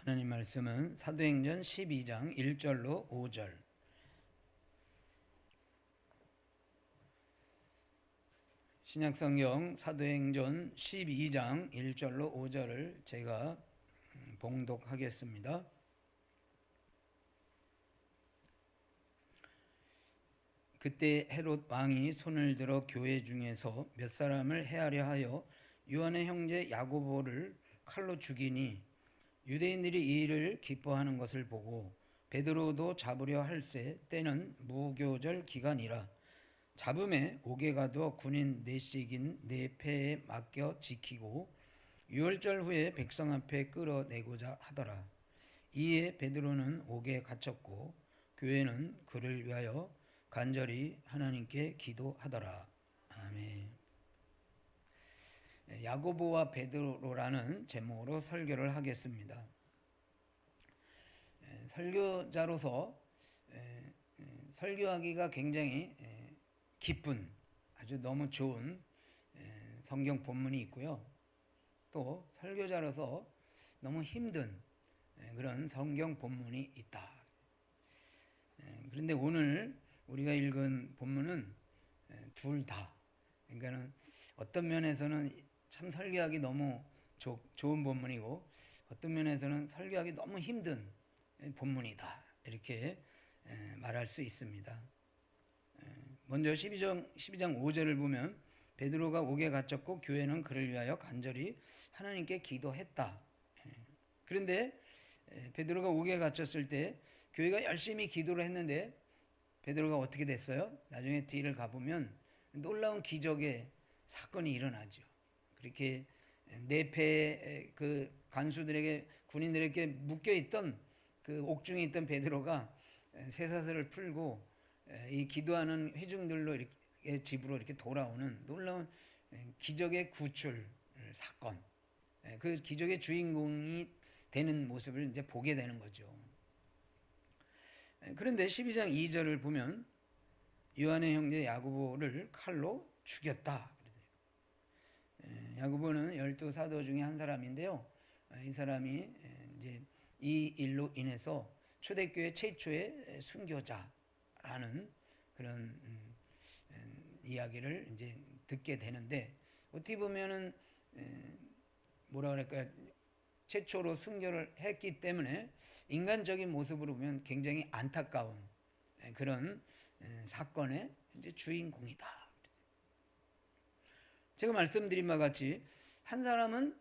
하나님 말씀은 사도행전 12장 1절로 5절. 신약성경 사도행전 12장 1절로 5절을 제가 봉독하겠습니다. 그때 헤롯 왕이 손을 들어 교회 중에서 몇 사람을 해하려 하여 요한의 형제 야고보를 칼로 죽이니 유대인들이 이 일을 기뻐하는 것을 보고 베드로도 잡으려 할세 때는 무교절 기간이라 잡음에 옥에 가두어 군인 넷씩인 네 패에 맡겨 지키고 유월절 후에 백성 앞에 끌어내고자 하더라. 이에 베드로는 옥에 갇혔고 교회는 그를 위하여 간절히 하나님께 기도하더라. 아멘. 야고보와 베드로라는 제목으로 설교를 하겠습니다. 설교자로서 설교하기가 굉장히 기쁜, 아주 너무 좋은 성경 본문이 있고요. 또 설교자로서 너무 힘든 그런 성경 본문이 있다. 그런데 오늘 우리가 읽은 본문은 둘 다, 그러니까는 어떤 면에서는 참 설교하기 너무 좋은 본문이고 어떤 면에서는 설교하기 너무 힘든 본문이다, 이렇게 말할 수 있습니다. 먼저 12장 5절을 보면 베드로가 옥에 갇혔고 교회는 그를 위하여 간절히 하나님께 기도했다. 그런데 베드로가 옥에 갇혔을 때 교회가 열심히 기도를 했는데 베드로가 어떻게 됐어요? 나중에 뒤를 가보면 놀라운 기적의 사건이 일어나죠. 그렇게 네패 그 간수들에게, 군인들에게 묶여있던 그 옥중에 있던 베드로가 쇠사슬을 풀고 이 기도하는 회중들로 이렇게 집으로 이렇게 돌아오는 놀라운 기적의 구출 사건, 그 기적의 주인공이 되는 모습을 이제 보게 되는 거죠. 그런데 12장 2절을 보면 요한의 형제 야고보를 칼로 죽였다. 야고보는 12사도 중에 한 사람인데요. 이 사람이 이제 이 일로 인해서 초대교회 최초의 순교자라는 그런 이야기를 이제 듣게 되는데, 어떻게 보면은 뭐라 그럴까요? 최초로 순교를 했기 때문에 인간적인 모습으로 보면 굉장히 안타까운 그런 사건의 이제 주인공이다. 제가 말씀드린 바와 같이 한 사람은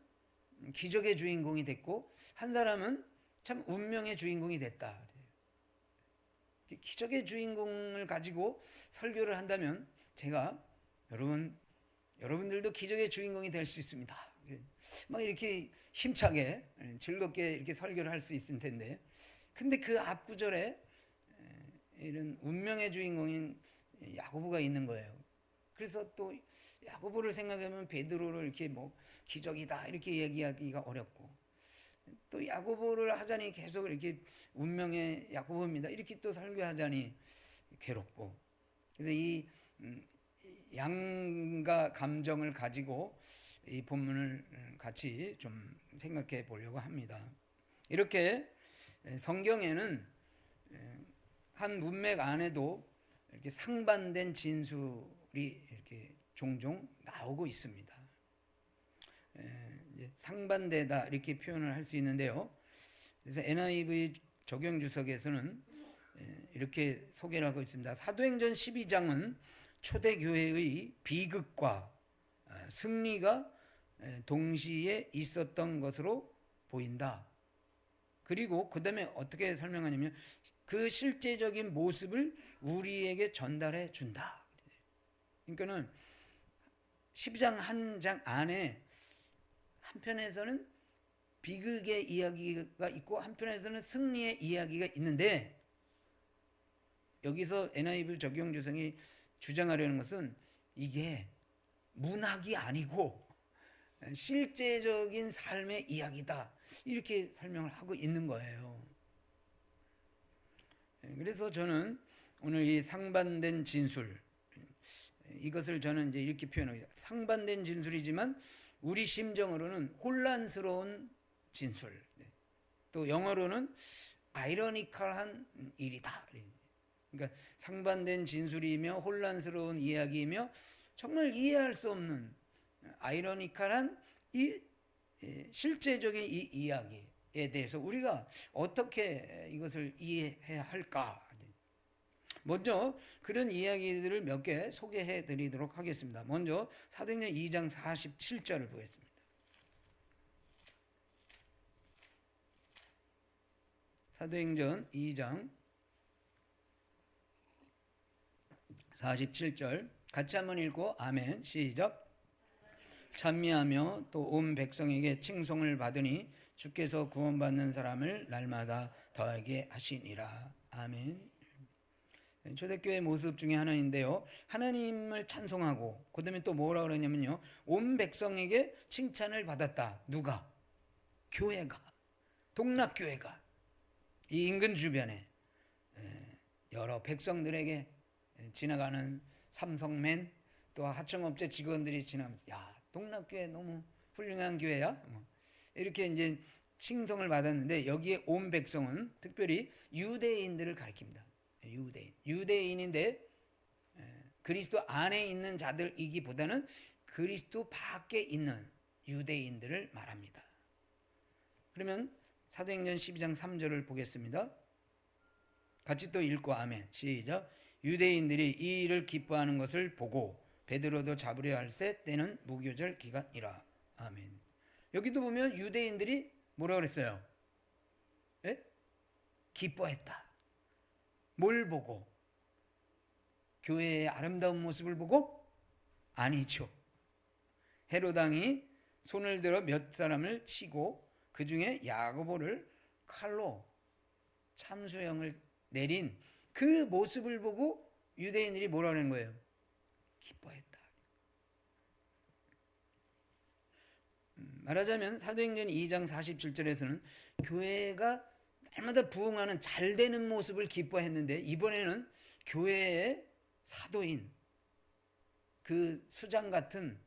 기적의 주인공이 됐고 한 사람은 참 운명의 주인공이 됐다. 기적의 주인공을 가지고 설교를 한다면 제가 여러분들도 기적의 주인공이 될 수 있습니다. 막 이렇게 힘차게 즐겁게 이렇게 설교를 할 수 있을 텐데, 근데 그 앞구절에 이런 운명의 주인공인 야고보가 있는 거예요. 그래서 또 야고보를 생각하면 베드로를 이렇게 뭐 기적이다 이렇게 얘기하기가 어렵고, 또 야고보를 하자니 계속 이렇게 운명의 야고보입니다 이렇게 또 설교하자니 괴롭고, 그래서 이 양가 감정을 가지고 이 본문을 같이 좀 생각해 보려고 합니다. 이렇게 성경에는 한 문맥 안에도 이렇게 상반된 진술이 이렇게 종종 나오고 있습니다. 상반되다 이렇게 표현을 할 수 있는데요. 그래서 NIV 적용 주석에서는 이렇게 소개를 하고 있습니다. 사도행전 12장은 초대교회의 비극과 승리가 동시에 있었던 것으로 보인다. 그리고 그 다음에 어떻게 설명하냐면 그 실제적인 모습을 우리에게 전달해 준다. 그러니까는 12장 한 장 안에 한편에서는 비극의 이야기가 있고 한편에서는 승리의 이야기가 있는데, 여기서 NIV 적용 주석이 주장하려는 것은 이게 문학이 아니고 실제적인 삶의 이야기다, 이렇게 설명을 하고 있는 거예요. 그래서 저는 오늘 이 상반된 진술, 이것을 저는 이제 이렇게 표현합니다. 상반된 진술이지만 우리 심정으로는 혼란스러운 진술, 또 또 영어로는 아이러니컬한 일이다. 그러니까 상반된 진술이며 혼란스러운 이야기이며 정말 이해할 수 없는 아이러니컬한 이 실제적인 이 이야기에 대해서 우리가 어떻게 이것을 이해해야 할까? 먼저 그런 이야기들을 몇 개 소개해 드리도록 하겠습니다. 먼저 사도행전 2장 47절을 보겠습니다. 사도행전 2장 47절 같이 한번 읽고 아멘. 시작. 찬미하며 또 온 백성에게 칭송을 받으니 주께서 구원받는 사람을 날마다 더하게 하시니라. 아멘. 초대교회 모습 중에 하나인데요, 하나님을 찬송하고 그다음에 또 뭐라 그러냐면요, 온 백성에게 칭찬을 받았다. 누가? 교회가, 동락교회가 이 인근 주변에 여러 백성들에게 지나가는 삼성맨 또 하청업체 직원들이 지나면서 야, 동락교회 너무 훌륭한 교회야, 이렇게 이제 칭송을 받았는데, 여기에 온 백성은 특별히 유대인들을 가리킵니다. 유대인인데 그리스도 안에 있는 자들이기보다는 그리스도 밖에 있는 유대인들을 말합니다. 그러면 사도행전 12장 3절을 보겠습니다. 같이 또 읽고 아멘. 시작. 유대인들이 이 일을 기뻐하는 것을 보고 베드로도 잡으려 할새 때는 무교절 기간이라. 아멘. 여기도 보면 유대인들이 뭐라 그랬어요? 예? 기뻐했다. 뭘 보고? 교회의 아름다운 모습을 보고? 아니죠. 헤롯 왕이 손을 들어 몇 사람을 치고 그 중에 야고보를 칼로 참수형을 내린 그 모습을 보고 유대인들이 뭐라는 거예요? 기뻐했다. 말하자면 사도행전 2장 47절에서는 교회가 날마다 부흥하는 잘되는 모습을 기뻐했는데, 이번에는 교회의 사도인 그 수장 같은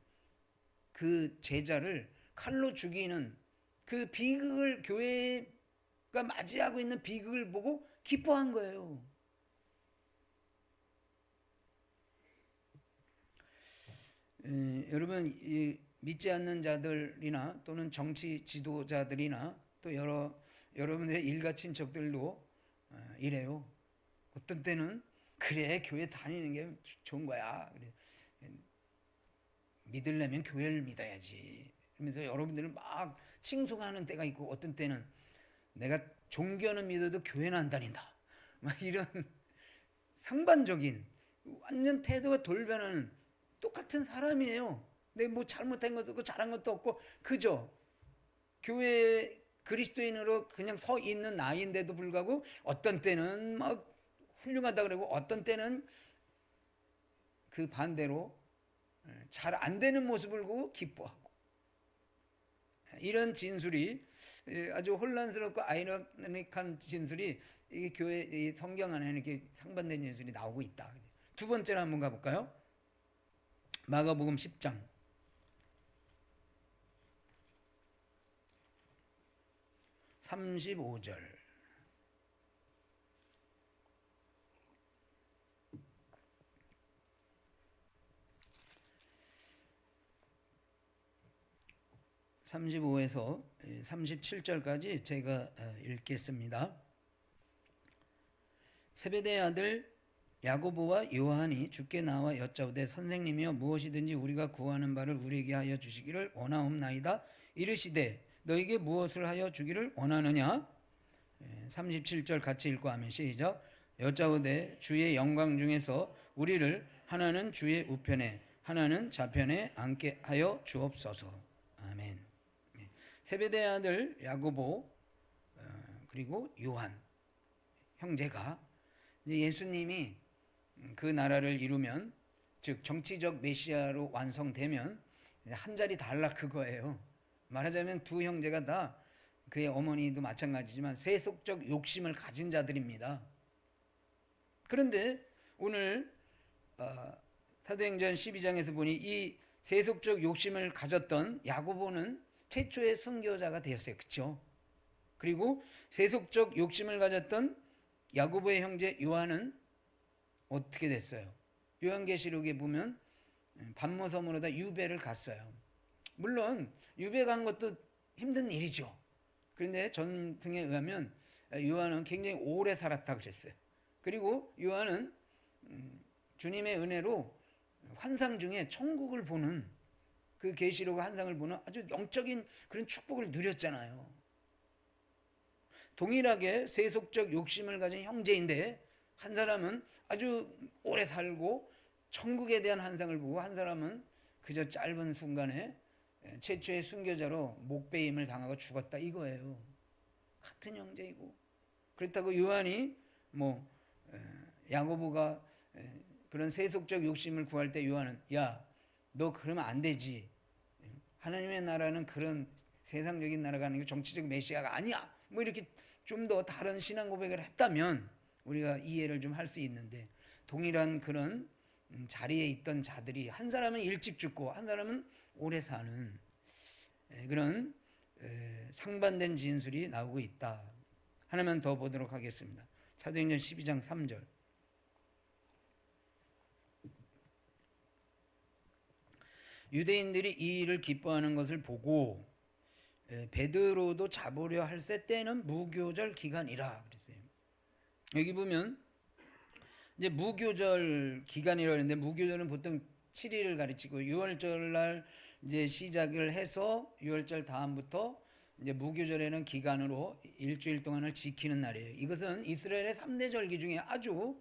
그 제자를 칼로 죽이는 그 비극을, 교회가 맞이하고 있는 비극을 보고 기뻐한 거예요. 여러분, 믿지 않는 자들이나 또는 정치 지도자들이나 또 여러분들의 일가 친척들도 이래요. 어떤 때는 그래, 교회 다니는 게 좋은 거야, 그래, 믿으려면 교회를 믿어야지, 그러면서 여러분들은 막 칭송하는 때가 있고, 어떤 때는 내가 종교는 믿어도 교회는 안 다닌다, 막 이런 상반적인 완전 태도가 돌변하는 똑같은 사람이에요. 내가 뭐 잘못한 것도 없고 잘한 것도 없고 그저 교회 그리스도인으로 그냥 서 있는 나이인데도 불구하고 어떤 때는 막 훌륭하다 그러고 어떤 때는 그 반대로 잘 안 되는 모습을 보고 기뻐하고, 이런 진술이 아주 혼란스럽고 아이러니한 진술이 이 교회 이 성경 안에 이렇게 상반된 진술이 나오고 있다. 두 번째로 한번 가볼까요? 마가복음 10장 35절. (35에서) 37절까지 제가 읽겠습니다. 세베대의 아들 야고보와 요한이 주께 나와 여짜오되 선생님이여 무엇이든지 우리가 구하는 바를 우리에게 하여 주시기를 원하옵나이다. 이르시되 너에게 무엇을 하여 주기를 원하느냐? 37절 같이 읽고 하면 시작. 여짜오되 주의 영광 중에서 우리를 하나는 주의 우편에 하나는 좌편에 앉게 하여 주옵소서. 아멘. 세베대의 아들 야고보 그리고 요한 형제가 예수님이 그 나라를 이루면, 즉 정치적 메시아로 완성되면 한 자리 달라 그거예요. 말하자면 두 형제가 다, 그의 어머니도 마찬가지지만 세속적 욕심을 가진 자들입니다. 그런데 오늘 사도행전 12장에서 보니 이 세속적 욕심을 가졌던 야고보는 최초의 선교자가 되었어요. 그렇죠? 그리고 세속적 욕심을 가졌던 야고보의 형제 요한은 어떻게 됐어요? 요한계시록에 보면 반모섬으로다 유배를 갔어요. 물론 유배 간 것도 힘든 일이죠. 그런데 전승에 의하면 요한은 굉장히 오래 살았다 그랬어요. 그리고 요한은 주님의 은혜로 환상 중에 천국을 보는, 그 계시록 환상을 보는 아주 영적인 그런 축복을 누렸잖아요. 동일하게 세속적 욕심을 가진 형제인데 한 사람은 아주 오래 살고 천국에 대한 환상을 보고, 한 사람은 그저 짧은 순간에 최초의 순교자로 목배임을 당하고 죽었다 이거예요. 같은 형제이고. 그렇다고 요한이 야고보가 그런 세속적 욕심을 구할 때 요한은 야, 너 그러면 안 되지. 하나님의 나라는 그런 세상적인 나라가 아니고 정치적 메시아가 아니야. 이렇게 좀 더 다른 신앙 고백을 했다면 우리가 이해를 좀 할 수 있는데, 동일한 그런 자리에 있던 자들이 한 사람은 일찍 죽고 한 사람은 오래 사는 그런 상반된 진술이 나오고 있다. 하나만 더 보도록 하겠습니다. 사도행전 12장 3절. 유대인들이 이 일을 기뻐하는 것을 보고 베드로도 잡으려 할세 때는 무교절 기간이라 그랬어요. 여기 보면 이제 무교절 기간이라고 했는데, 무교절은 보통 7일을 가리치고 6월절 날 이제 시작을 해서 6월절 다음부터 이제 무교절에는 기간으로 일주일 동안을 지키는 날이에요. 이것은 이스라엘의 3대 절기 중에 아주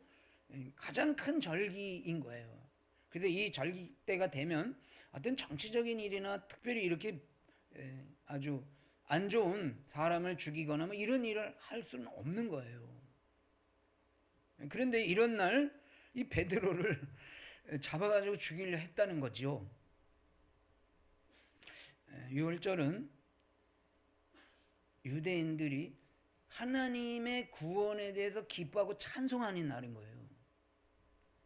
가장 큰 절기인 거예요. 그래서 이 절기 때가 되면 어떤 정치적인 일이나 특별히 이렇게 아주 안 좋은 사람을 죽이거나 이런 일을 할 수는 없는 거예요. 그런데 이런 날 이 베드로를 잡아가지고 죽이려 했다는 거지요. 6월절은 유대인들이 하나님의 구원에 대해서 기뻐하고 찬송하는 날인 거예요.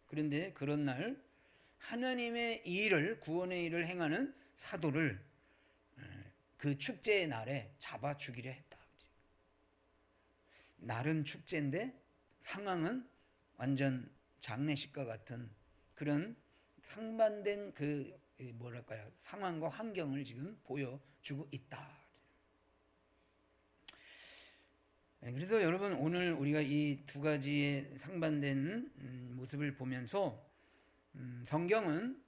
그런데 그런 날 하나님의 일을, 구원의 일을 행하는 사도를 그 축제의 날에 잡아 죽이려 했다. 날은 축제인데 상황은 완전 장례식과 같은 그런 상반된 상황과 환경을 지금 보여주고 있다. 그래서 여러분, 오늘 우리가 이 두 가지의 상반된 모습을 보면서 성경은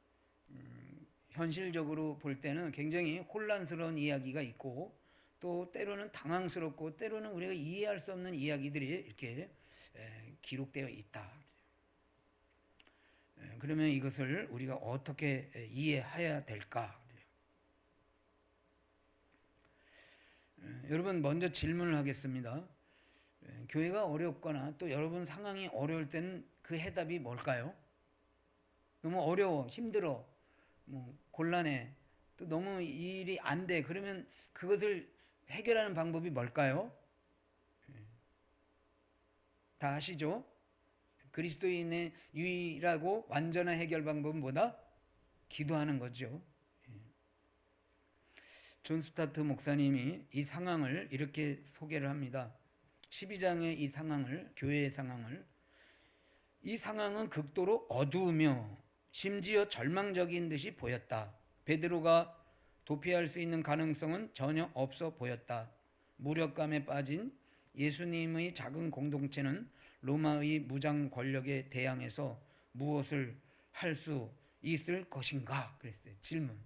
현실적으로 볼 때는 굉장히 혼란스러운 이야기가 있고, 또 때로는 당황스럽고 때로는 우리가 이해할 수 없는 이야기들이 이렇게 기록되어 있다. 그러면 이것을 우리가 어떻게 이해해야 될까? 여러분, 먼저 질문을 하겠습니다. 교회가 어렵거나 또 여러분 상황이 어려울 때는 그 해답이 뭘까요? 너무 어려워, 힘들어, 곤란해, 또 너무 이 일이 안 돼. 그러면 그것을 해결하는 방법이 뭘까요? 다 아시죠? 그리스도인의 유일하고 완전한 해결 방법은 뭐다? 기도하는 거죠. 존 스타트 목사님이 이 상황을 이렇게 소개를 합니다. 12장의 이 상황을, 교회의 상황을, 이 상황은 극도로 어두우며 심지어 절망적인 듯이 보였다. 베드로가 도피할 수 있는 가능성은 전혀 없어 보였다. 무력감에 빠진 예수님의 작은 공동체는 로마의 무장 권력에 대항해서 무엇을 할 수 있을 것인가? 그랬어요. 질문.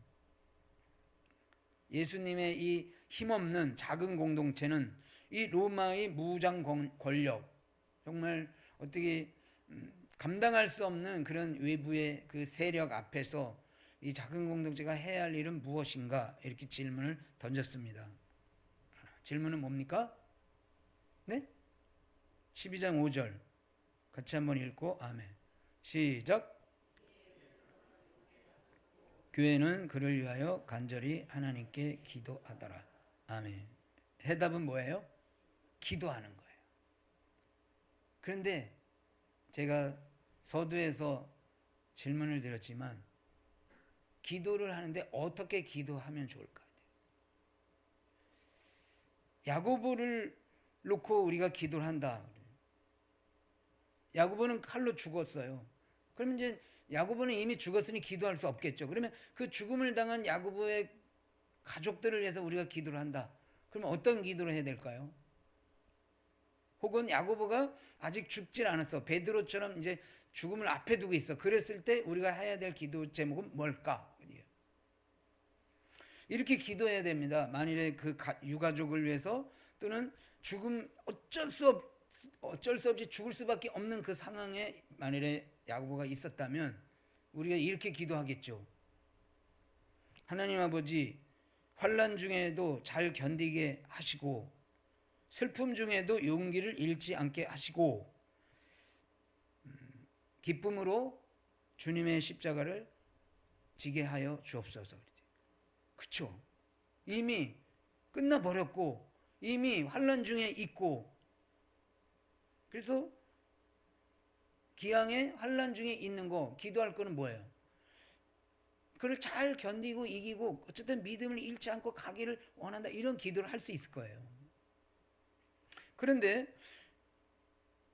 예수님의 이 힘없는 작은 공동체는 이 로마의 무장 권력, 정말 어떻게 감당할 수 없는 그런 외부의 그 세력 앞에서 이 작은 공동체가 해야 할 일은 무엇인가? 이렇게 질문을 던졌습니다. 질문은 뭡니까? 네? 12장 5절 같이 한번 읽고 아멘. 시작. 교회는 그를 위하여 간절히 하나님께 기도하더라. 아멘. 해답은 뭐예요? 기도하는 거예요. 그런데 제가 서두에서 질문을 드렸지만 기도를 하는데 어떻게 기도하면 좋을까? 야고보를 놓고 우리가 기도를 한다. 야고보는 칼로 죽었어요. 그럼 이제 야고보는 이미 죽었으니 기도할 수 없겠죠. 그러면 그 죽음을 당한 야고보의 가족들을 위해서 우리가 기도를 한다. 그러면 어떤 기도를 해야 될까요? 혹은 야고보가 아직 죽질 않았어. 베드로처럼 이제 죽음을 앞에 두고 있어. 그랬을 때 우리가 해야 될 기도 제목은 뭘까? 이렇게 기도해야 됩니다. 만일에 그 유가족을 위해서 또는 죽음 어쩔 수 없이 죽을 수밖에 없는 그 상황에 만일에 야고보가 있었다면 우리가 이렇게 기도하겠죠. 하나님 아버지, 환난 중에도 잘 견디게 하시고 슬픔 중에도 용기를 잃지 않게 하시고 기쁨으로 주님의 십자가를 지게 하여 주옵소서. 그렇죠? 이미 끝나버렸고 이미 환난 중에 있고, 그래서 기왕에 환난 중에 있는 거 기도할 거는 뭐예요? 그걸 잘 견디고 이기고 어쨌든 믿음을 잃지 않고 가기를 원한다, 이런 기도를 할 수 있을 거예요. 그런데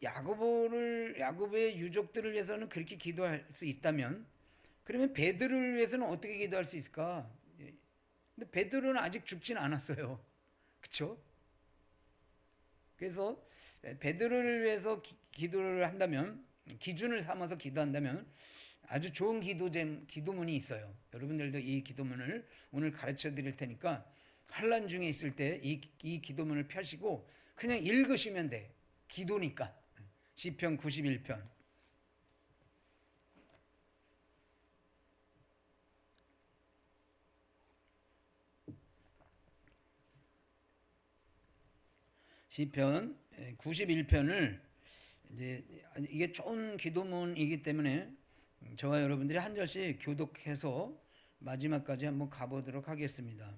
야고보의 유족들을 위해서는 그렇게 기도할 수 있다면, 그러면 베드로를 위해서는 어떻게 기도할 수 있을까? 근데 베드로는 아직 죽진 않았어요. 그렇죠? 그래서 베드로를 위해서 기도를 한다면, 기준을 삼아서 기도한다면 아주 좋은 기도문이 있어요. 여러분들도 이 기도문을 오늘 가르쳐 드릴 테니까 환난 중에 있을 때 이 기도문을 펴시고 그냥 읽으시면 돼. 기도니까. 시편 91편. 시편 91편을 이제 이게 좋은 기도문이기 때문에 저와 여러분들이 한 절씩 교독해서 마지막까지 한번 가보도록 하겠습니다.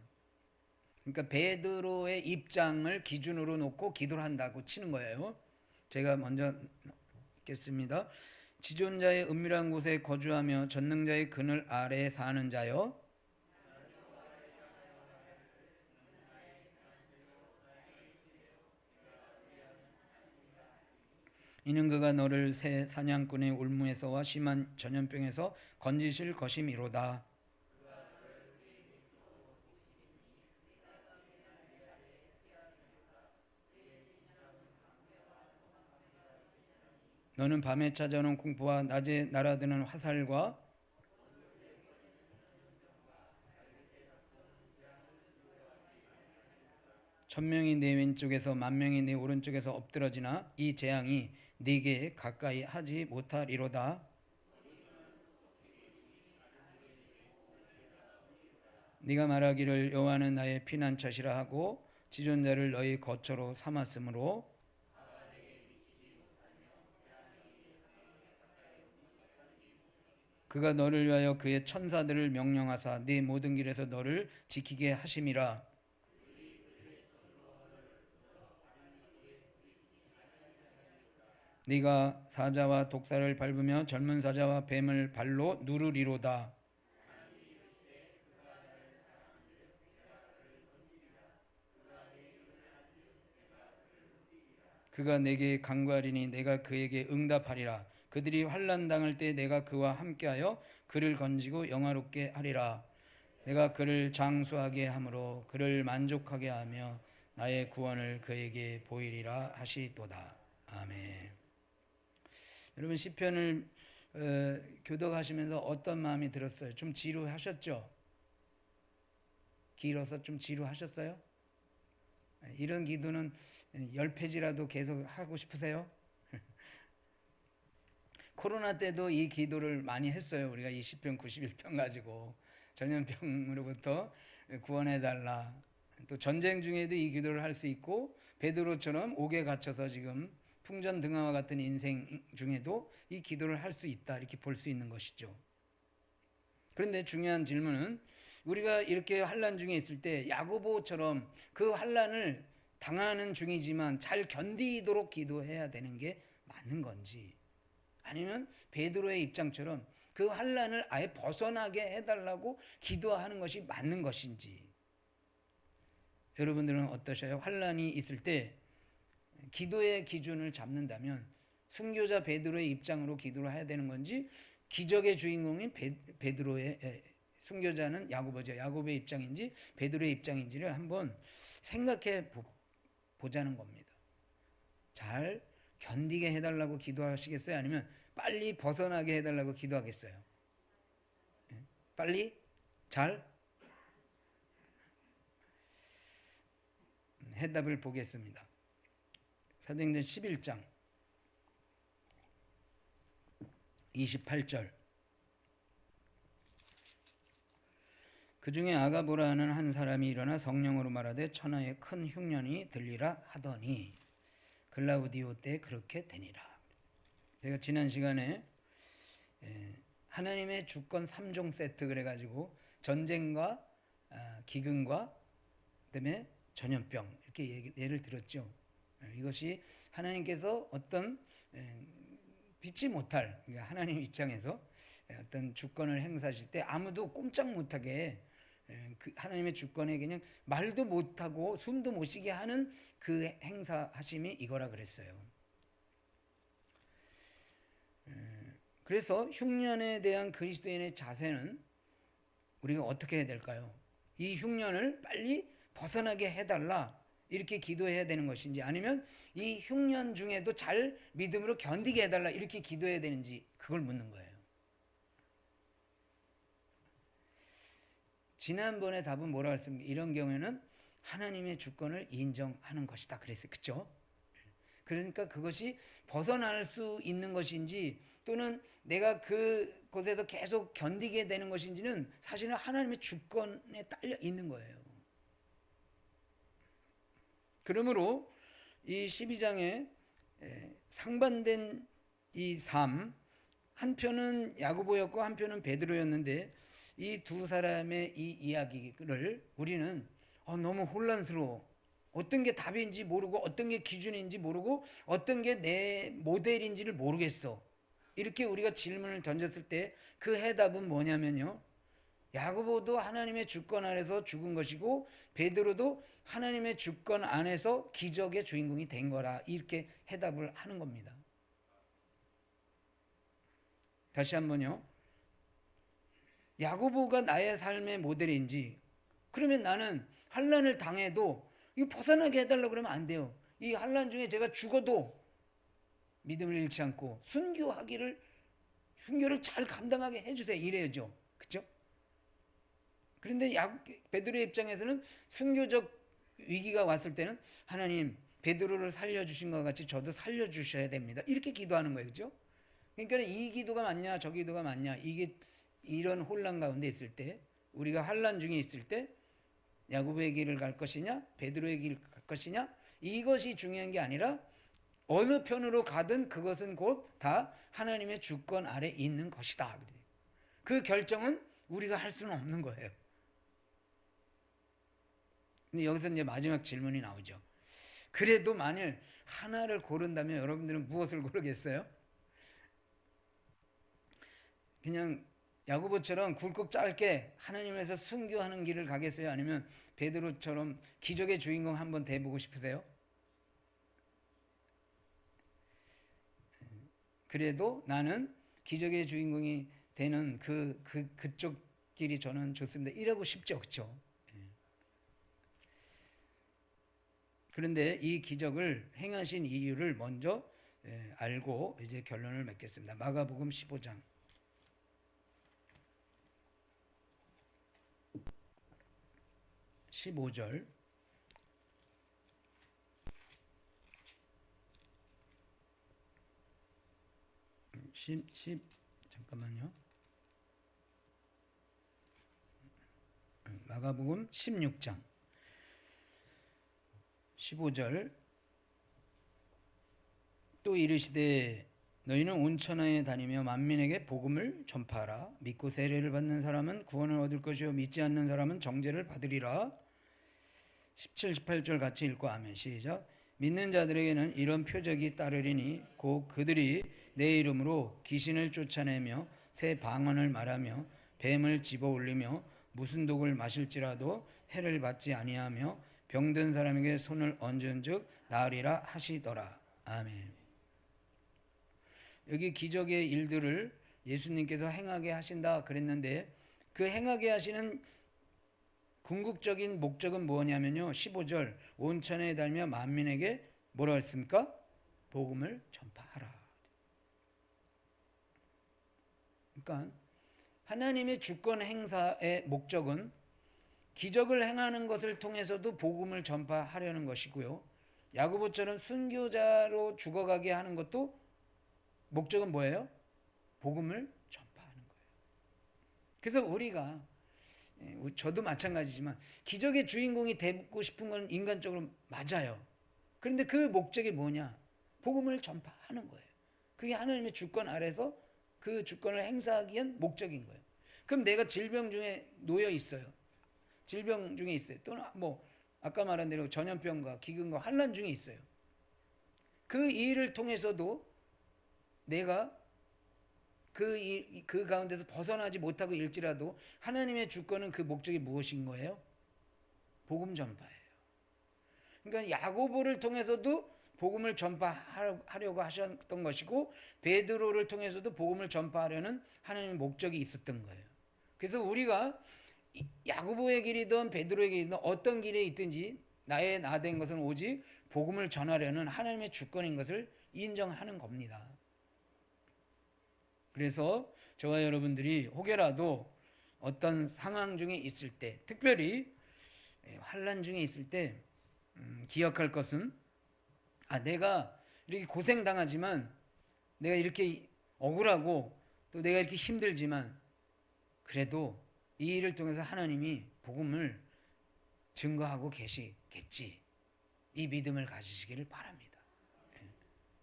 그러니까 베드로의 입장을 기준으로 놓고 기도를 한다고 치는 거예요. 제가 먼저 읽겠습니다. 지존자의 은밀한 곳에 거주하며 전능자의 그늘 아래에 사는 자여, 이는 그가 너를 새 사냥꾼의 울무에서와 심한 전염병에서 건지실 것임이로다. 너는 밤에 찾아오는 공포와 낮에 날아드는 화살과 천명이 내 왼쪽에서 만명이 내 오른쪽에서 엎드러지나 이 재앙이 네게 가까이 하지 못하리로다. 네가 말하기를 여호와는 나의 피난처시라 하고 지존자를 너희 거처로 삼았으므로 그가 너를 위하여 그의 천사들을 명령하사 네 모든 길에서 너를 지키게 하심이라. 네가 사자와 독사를 밟으며 젊은 사자와 뱀을 발로 누르리로다. 그가 내게 간구하리니 내가 그에게 응답하리라. 그들이 환난 당할 때 내가 그와 함께하여 그를 건지고 영화롭게 하리라. 내가 그를 장수하게 함으로 그를 만족하게 하며 나의 구원을 그에게 보이리라 하시도다. 아멘. 여러분, 시편을 교독하시면서 어떤 마음이 들었어요? 좀 지루하셨죠? 길어서 좀 지루하셨어요? 이런 기도는 10페이지라도 계속 하고 싶으세요? 코로나 때도 이 기도를 많이 했어요. 우리가 이 시편 91편 가지고 전염병으로부터 구원해달라. 또 전쟁 중에도 이 기도를 할 수 있고, 베드로처럼 옥에 갇혀서 지금 풍전등화와 같은 인생 중에도 이 기도를 할 수 있다, 이렇게 볼 수 있는 것이죠. 그런데 중요한 질문은, 우리가 이렇게 환난 중에 있을 때 야고보처럼 그 환난을 당하는 중이지만 잘 견디도록 기도해야 되는 게 맞는 건지, 아니면 베드로의 입장처럼 그 환난을 아예 벗어나게 해달라고 기도하는 것이 맞는 것인지. 여러분들은 어떠셔요? 환란이 있을 때 기도의 기준을 잡는다면 순교자 베드로의 입장으로 기도를 해야 되는 건지, 기적의 주인공인 베드로의 순교자는 야고보죠. 야고보의 입장인지 베드로의 입장인지를 한번 생각해 보자는 겁니다. 잘 견디게 해달라고 기도하시겠어요? 아니면 빨리 벗어나게 해달라고 기도하겠어요? 빨리 잘 해답을 보겠습니다. 사도행전 11장 28절. 그 중에 아가보라 하는 한 사람이 일어나 성령으로 말하되 천하에 큰 흉년이 들리라 하더니 글라우디오 때 그렇게 되니라. 제가 지난 시간에 하나님의 주권 3종 세트 그래가지고 전쟁과 기근과 그다음에 전염병 이렇게 예를 들었죠. 이것이 하나님께서 어떤 믿지 못할, 그러니까 하나님 입장에서 어떤 주권을 행사하실 때 아무도 꼼짝 못하게 그 하나님의 주권에 그냥 말도 못하고 숨도 못 쉬게 하는 그 행사하심이 이거라 그랬어요. 그래서 흉년에 대한 그리스도인의 자세는 우리가 어떻게 해야 될까요? 이 흉년을 빨리 벗어나게 해달라 이렇게 기도해야 되는 것인지, 아니면 이 흉년 중에도 잘 믿음으로 견디게 해달라 이렇게 기도해야 되는지, 그걸 묻는 거예요. 지난번에 답은 뭐라고 했습니까? 이런 경우에는 하나님의 주권을 인정하는 것이다 그랬어요. 그렇죠? 그러니까 그것이 벗어날 수 있는 것인지 또는 내가 그곳에서 계속 견디게 되는 것인지는 사실은 하나님의 주권에 딸려 있는 거예요. 그러므로 이 12장에 상반된 이 삶, 한편은 야고보였고 한편은 베드로였는데 이 두 사람의 이 이야기를 우리는 너무 혼란스러워, 어떤 게 답인지 모르고 어떤 게 기준인지 모르고 어떤 게 내 모델인지를 모르겠어, 이렇게 우리가 질문을 던졌을 때 그 해답은 뭐냐면요, 야고보도 하나님의 주권 아래서 죽은 것이고 베드로도 하나님의 주권 안에서 기적의 주인공이 된 거라, 이렇게 해답을 하는 겁니다. 다시 한번요, 야고보가 나의 삶의 모델인지, 그러면 나는 환난을 당해도 이거 벗어나게 해달라고 그러면 안 돼요. 이 환난 중에 제가 죽어도 믿음을 잃지 않고 순교를 잘 감당하게 해주세요, 이래야죠. 그렇죠? 그런데 베드로의 입장에서는 순교적 위기가 왔을 때는 하나님 베드로를 살려주신 것 같이 저도 살려주셔야 됩니다, 이렇게 기도하는 거예요. 그렇죠? 그러니까 이 기도가 맞냐 저 기도가 맞냐, 이게 이런 혼란 가운데 있을 때, 우리가 환난 중에 있을 때 야고보의 길을 갈 것이냐 베드로의 길을 갈 것이냐, 이것이 중요한 게 아니라 어느 편으로 가든 그것은 곧 다 하나님의 주권 아래 있는 것이다. 그 결정은 우리가 할 수는 없는 거예요. 근데 여기서 이제 마지막 질문이 나오죠. 그래도 만일 하나를 고른다면 여러분들은 무엇을 고르겠어요? 그냥 야고보처럼 굵고 짧게 하나님에서 순교하는 길을 가겠어요? 아니면 베드로처럼 기적의 주인공 한번 돼보고 싶으세요? 그래도 나는 기적의 주인공이 되는 그쪽 길이 저는 좋습니다, 이러고 싶죠. 그렇죠? 그런데 이 기적을 행하신 이유를 먼저 알고 이제 결론을 맺겠습니다. 마가복음 15장 15절. 잠깐만요. 마가복음 16장 15절. 또 이르시되 너희는 온 천하에 다니며 만민에게 복음을 전파하라. 믿고 세례를 받는 사람은 구원을 얻을 것이요 믿지 않는 사람은 정죄를 받으리라. 17, 18절 같이 읽고 아멘. 시작. 믿는 자들에게는 이런 표적이 따르리니 곧 그들이 내 이름으로 귀신을 쫓아내며 새 방언을 말하며 뱀을 집어 올리며 무슨 독을 마실지라도 해를 받지 아니하며 병든 사람에게 손을 얹은즉 나으리라 하시더라. 아멘. 여기 기적의 일들을 예수님께서 행하게 하신다 그랬는데 그 행하게 하시는 궁극적인 목적은 뭐냐면요, 15절 온천에 달며 만민에게 뭐라 했습니까? 복음을 전파하라. 그러니까 하나님의 주권 행사의 목적은 기적을 행하는 것을 통해서도 복음을 전파하려는 것이고요, 야고보처럼 순교자로 죽어가게 하는 것도 목적은 뭐예요? 복음을 전파하는 거예요. 그래서 우리가, 저도 마찬가지지만 기적의 주인공이 되고 싶은 건 인간적으로 맞아요. 그런데 그 목적이 뭐냐? 복음을 전파하는 거예요. 그게 하나님의 주권 아래서 그 주권을 행사하기 위한 목적인 거예요. 그럼 내가 질병 중에 놓여 있어요. 질병 중에 있어요. 또는 아까 말한 대로 전염병과 기근과 환난 중에 있어요. 그 일을 통해서도 내가 그 가운데서 벗어나지 못하고 일지라도 하나님의 주권은 그 목적이 무엇인 거예요? 복음 전파예요. 그러니까 야고보를 통해서도 복음을 전파하려고 하셨던 것이고 베드로를 통해서도 복음을 전파하려는 하나님의 목적이 있었던 거예요. 그래서 우리가 야고보의 길이든 베드로의 길이든 어떤 길에 있든지 나의 나된 것은 오직 복음을 전하려는 하나님의 주권인 것을 인정하는 겁니다. 그래서 저와 여러분들이 혹여라도 어떤 상황 중에 있을 때, 특별히 환난 중에 있을 때 기억할 것은, 내가 이렇게 고생당하지만, 내가 이렇게 억울하고 또 내가 이렇게 힘들지만 그래도 이 일을 통해서 하나님이 복음을 증거하고 계시겠지, 이 믿음을 가지시기를 바랍니다.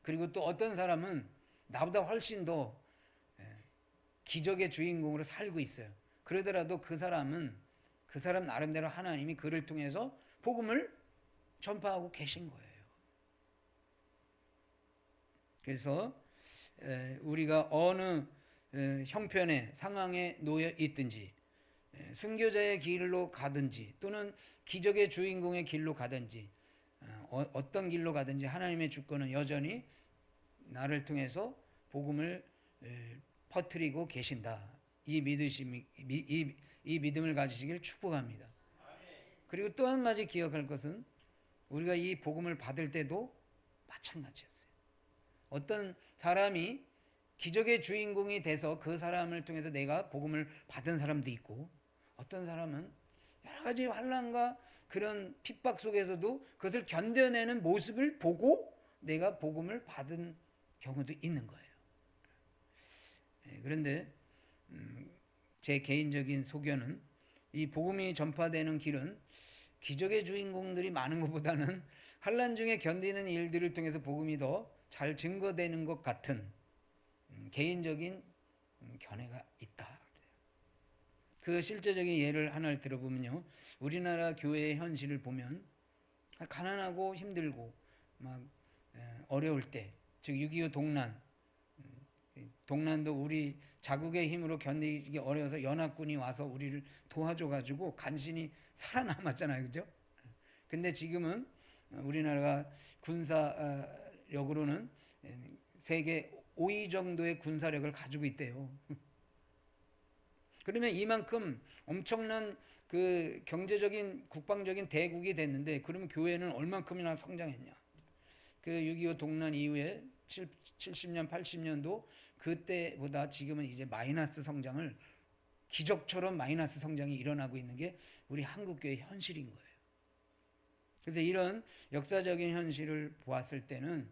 그리고 또 어떤 사람은 나보다 훨씬 더 기적의 주인공으로 살고 있어요. 그러더라도 그 사람은 그 사람 나름대로 하나님이 그를 통해서 복음을 전파하고 계신 거예요. 그래서 우리가 어느 형편의 상황에 놓여 있든지, 순교자의 길로 가든지 또는 기적의 주인공의 길로 가든지, 어떤 길로 가든지 하나님의 주권은 여전히 나를 통해서 복음을 퍼뜨리고 계신다. 이 믿음을 가지시길 축복합니다. 그리고 또 한 가지 기억할 것은, 우리가 이 복음을 받을 때도 마찬가지였어요. 어떤 사람이 기적의 주인공이 돼서 그 사람을 통해서 내가 복음을 받은 사람도 있고, 어떤 사람은 여러 가지 환난과 그런 핍박 속에서도 그것을 견뎌내는 모습을 보고 내가 복음을 받은 경우도 있는 거예요. 그런데 제 개인적인 소견은, 이 복음이 전파되는 길은 기적의 주인공들이 많은 것보다는 환난 중에 견디는 일들을 통해서 복음이 더 잘 증거되는 것 같은 개인적인 견해가 있다. 그 실제적인 예를 하나를 들어보면요, 우리나라 교회의 현실을 보면 가난하고 힘들고 막 어려울 때, 즉 6.25 동난도 우리 자국의 힘으로 견디기 어려워서 연합군이 와서 우리를 도와줘가지고 간신히 살아남았잖아요, 그죠? 근데 지금은 우리나라가 군사력으로는 세계 5위 정도의 군사력을 가지고 있대요. 그러면 이만큼 엄청난 그 경제적인 국방적인 대국이 됐는데, 그러면 교회는 얼만큼이나 성장했냐? 그 6.25 동란 이후에 70년, 80년도 그때보다 지금은 이제 마이너스 성장을, 기적처럼 마이너스 성장이 일어나고 있는 게 우리 한국교회의 현실인 거예요. 그래서 이런 역사적인 현실을 보았을 때는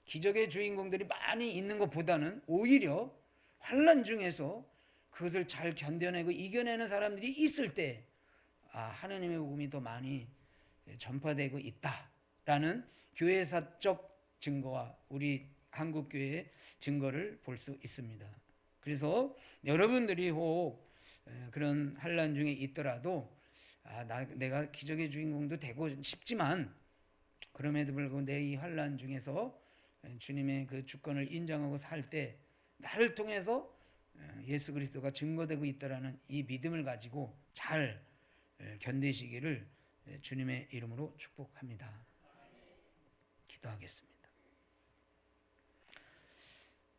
기적의 주인공들이 많이 있는 것보다는 오히려 환난 중에서 그것을 잘 견뎌내고 이겨내는 사람들이 있을 때, 하나님의 복음이 더 많이 전파되고 있다라는 교회사적 증거와 우리 한국교회의 증거를 볼 수 있습니다. 그래서 여러분들이 혹 그런 환난 중에 있더라도, 내가 기적의 주인공도 되고 싶지만 그럼에도 불구하고 내 이 환난 중에서 주님의 그 주권을 인정하고 살 때 나를 통해서 예수 그리스도가 증거되고 있다라는 이 믿음을 가지고 잘 견디시기를 주님의 이름으로 축복합니다. 기도하겠습니다.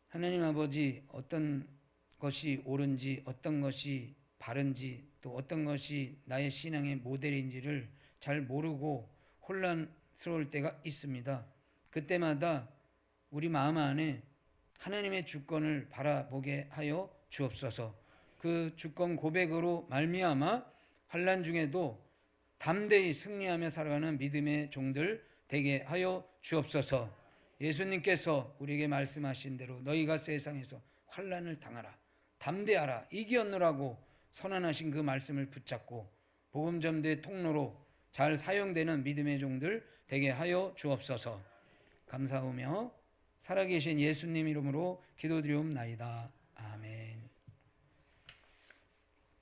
하나님 아버지, 어떤 것이 옳은지, 어떤 것이 바른지, 또 어떤 것이 나의 신앙의 모델인지를 잘 모르고 혼란스러울 때가 있습니다. 그때마다 우리 마음 안에 하나님의 주권을 바라보게 하여 주옵소서. 그 주권 고백으로 말미암아 환난 중에도 담대히 승리하며 살아가는 믿음의 종들 되게 하여 주옵소서. 예수님께서 우리에게 말씀하신 대로 너희가 세상에서 환난을 당하라, 담대하라, 이기었노라고 선언하신 그 말씀을 붙잡고 복음 전도의 통로로 잘 사용되는 믿음의 종들 되게 하여 주옵소서. 감사하며 살아계신 예수님 이름으로 기도드리옵나이다. 아멘.